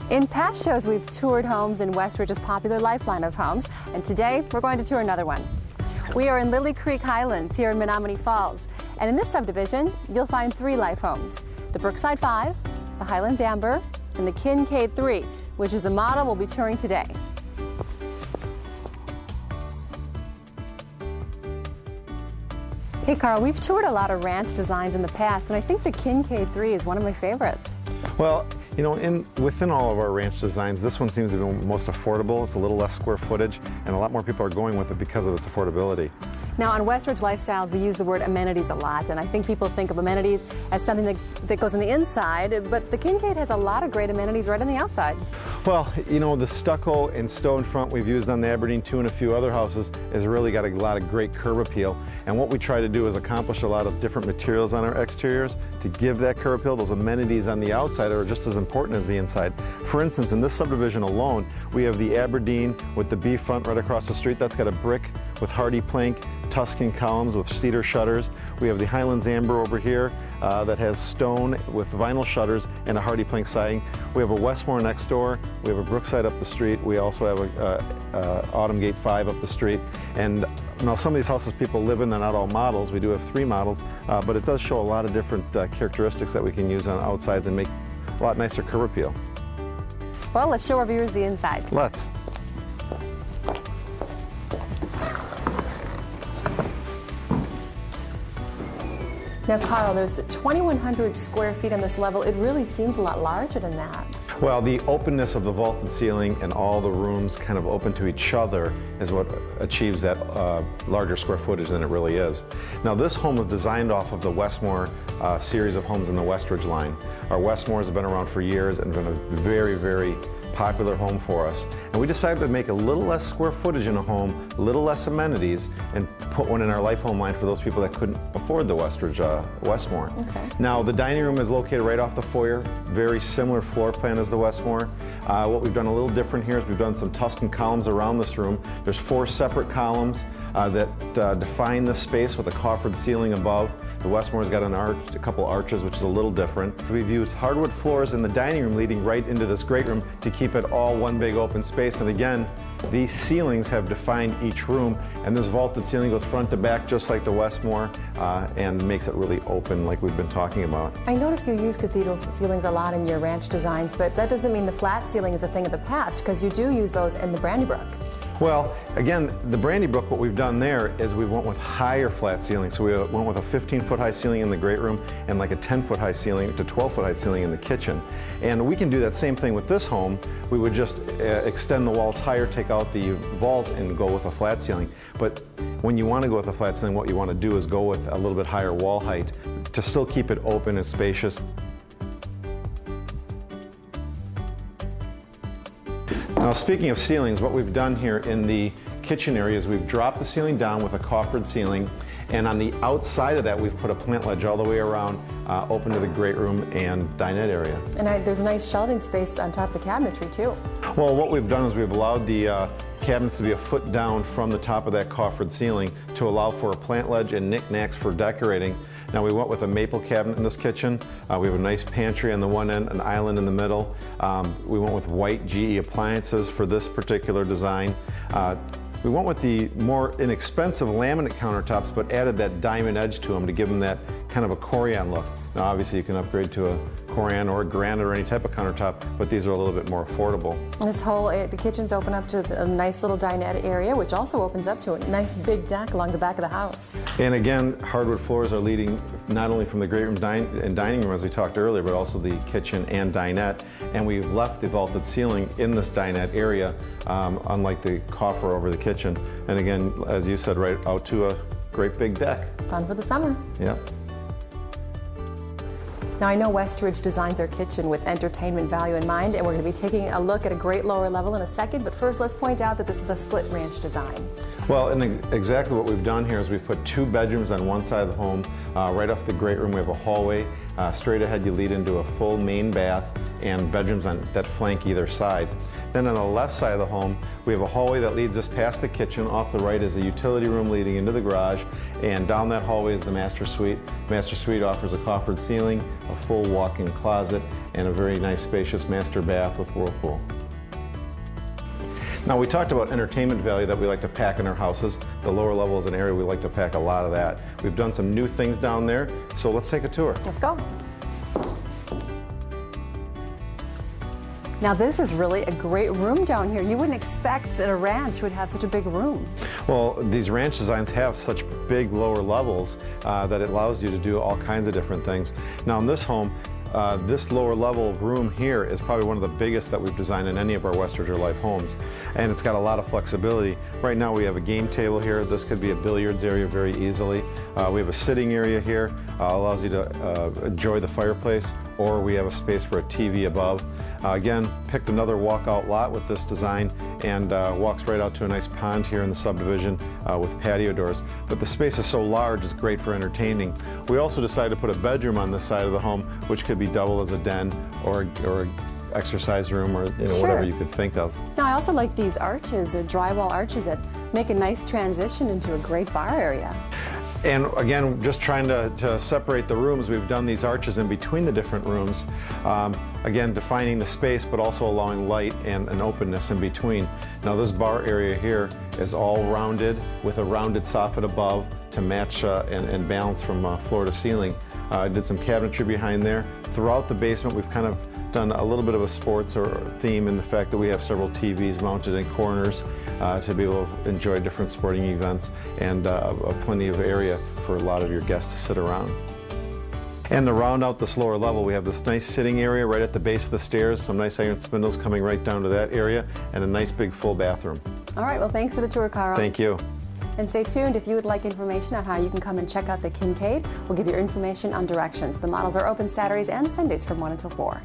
In past shows, we've toured homes in Westridge's popular Lifeline of homes, and today we're going to tour another one. We are in Lily Creek Highlands here in Menominee Falls, and in this subdivision, you'll find 3 life homes: the Brookside 5, the Highlands Amber, and the Kinkade 3, which is the model we'll be touring today. Hey Carl, we've toured a lot of ranch designs in the past, and I think the Kinkade 3 is one of my favorites. Well, you know, within all of our ranch designs, this one seems to be the most affordable. It's a little less square footage, and a lot more people are going with it because of its affordability. Now, on Westridge Lifestyles, we use the word amenities a lot, and I think people think of amenities as something that goes on the inside, but the Kinkade has a lot of great amenities right on the outside. Well, you know, the stucco and stone front we've used on the Aberdeen 2 and a few other houses has really got a lot of great curb appeal. And what we try to do is accomplish a lot of different materials on our exteriors to give that curb appeal. Those amenities on the outside are just as important as the inside. For instance, in this subdivision alone, we have the Aberdeen with the B front right across the street. That's got a brick with hardy plank, Tuscan columns with cedar shutters. We have the Highlands Amber over here that has stone with vinyl shutters and a hardy plank siding. We have a Westmore next door. We have a Brookside up the street. We also have a Autumn Gate 5 up the street. And now some of these houses people live in, they're not all models. We do have 3 models, but it does show a lot of different characteristics that we can use on outsides and make a lot nicer curb appeal. Well, let's show our viewers the inside. Let's. Now, Carl, there's 2,100 square feet on this level. It really seems a lot larger than that. Well, the openness of the vaulted ceiling and all the rooms kind of open to each other is what achieves that larger square footage than it really is. Now, this home was designed off of the Westmore series of homes in the Westridge line. Our Westmores have been around for years and been a very, very popular home for us. And we decided to make a little less square footage in a home, a little less amenities, and put one in our life home line for those people that couldn't afford the Westridge Westmore. Okay. Now, the dining room is located right off the foyer, very similar floor plan as the Westmore. What we've done a little different here is we've done some Tuscan columns around this room. There's 4 separate columns that define the space with a coffered ceiling above. The Westmore's got a couple arches, which is a little different. We've used hardwood floors in the dining room leading right into this great room to keep it all one big open space. And again, these ceilings have defined each room, and this vaulted ceiling goes front to back just like the Westmore and makes it really open like we've been talking about. I notice you use cathedral ceilings a lot in your ranch designs, but that doesn't mean the flat ceiling is a thing of the past, because you do use those in the Brandybrook. Well, again, the Brandybrook, what we've done there is we went with higher flat ceilings. So we went with a 15-foot high ceiling in the great room and like a 10-foot high ceiling to 12-foot high ceiling in the kitchen. And we can do that same thing with this home. We would just extend the walls higher, take out the vault, and go with a flat ceiling. But when you want to go with a flat ceiling, what you want to do is go with a little bit higher wall height to still keep it open and spacious. Now, speaking of ceilings, what we've done here in the kitchen area is we've dropped the ceiling down with a coffered ceiling, and on the outside of that we've put a plant ledge all the way around, open to the great room and dinette area. And there's a nice shelving space on top of the cabinetry too. Well, what we've done is we've allowed the cabinets to be a foot down from the top of that coffered ceiling to allow for a plant ledge and knickknacks for decorating. Now, we went with a maple cabinet in this kitchen. We have a nice pantry on the one end, an island in the middle. We went with white GE appliances for this particular design. We went with the more inexpensive laminate countertops, but added that diamond edge to them to give them that kind of a Corian look. Now, obviously, you can upgrade to a Corian or a granite or any type of countertop, but these are a little bit more affordable. And this whole, the kitchens open up to a nice little dinette area, which also opens up to a nice big deck along the back of the house. And again, hardwood floors are leading not only from the great room and dining room, as we talked earlier, but also the kitchen and dinette. And we've left the vaulted ceiling in this dinette area, unlike the coffer over the kitchen. And again, as you said, right out to a great big deck. Fun for the summer. Yeah. Now, I know Westridge designs their kitchen with entertainment value in mind, and we're going to be taking a look at a great lower level in a second, but first let's point out that this is a split ranch design. Well, and exactly what we've done here is we've put 2 bedrooms on one side of the home. Right off the great room we have a hallway. Straight ahead you lead into a full main bath, and bedrooms that flank either side. Then on the left side of the home, we have a hallway that leads us past the kitchen. Off the right is a utility room leading into the garage, and down that hallway is the master suite. The master suite offers a coffered ceiling, a full walk-in closet, and a very nice spacious master bath with whirlpool. Now, we talked about entertainment value that we like to pack in our houses. The lower level is an area we like to pack a lot of that. We've done some new things down there, so let's take a tour. Let's go. Now, this is really a great room down here. You wouldn't expect that a ranch would have such a big room. Well, these ranch designs have such big lower levels that it allows you to do all kinds of different things. Now, in this home, this lower level room here is probably one of the biggest that we've designed in any of our Westridge or Life homes. And it's got a lot of flexibility. Right now we have a game table here. This could be a billiards area very easily. We have a sitting area here, allows you to enjoy the fireplace, or we have a space for a TV above. Again, picked another walkout lot with this design, and walks right out to a nice pond here in the subdivision with patio doors. But the space is so large, it's great for entertaining. We also decided to put a bedroom on this side of the home, which could be double as a den or an exercise room, or Sure. whatever you could think of. Now, I also like these arches. They're drywall arches that make a nice transition into a great bar area. And again, just trying to separate the rooms, we've done these arches in between the different rooms. Again, defining the space, but also allowing light and an openness in between. Now, this bar area here is all rounded with a rounded soffit above to match and balance from floor to ceiling. I did some cabinetry behind there. Throughout the basement, we've kind of done a little bit of a sports or theme in the fact that we have several TVs mounted in corners to be able to enjoy different sporting events, and plenty of area for a lot of your guests to sit around. And to round out this lower level, we have this nice sitting area right at the base of the stairs, some nice iron spindles coming right down to that area, and a nice big full bathroom. All right, well, thanks for the tour, Carl. Thank you. And stay tuned if you would like information on how you can come and check out the Kinkade. We'll give you information on directions. The models are open Saturdays and Sundays from 1 until 4.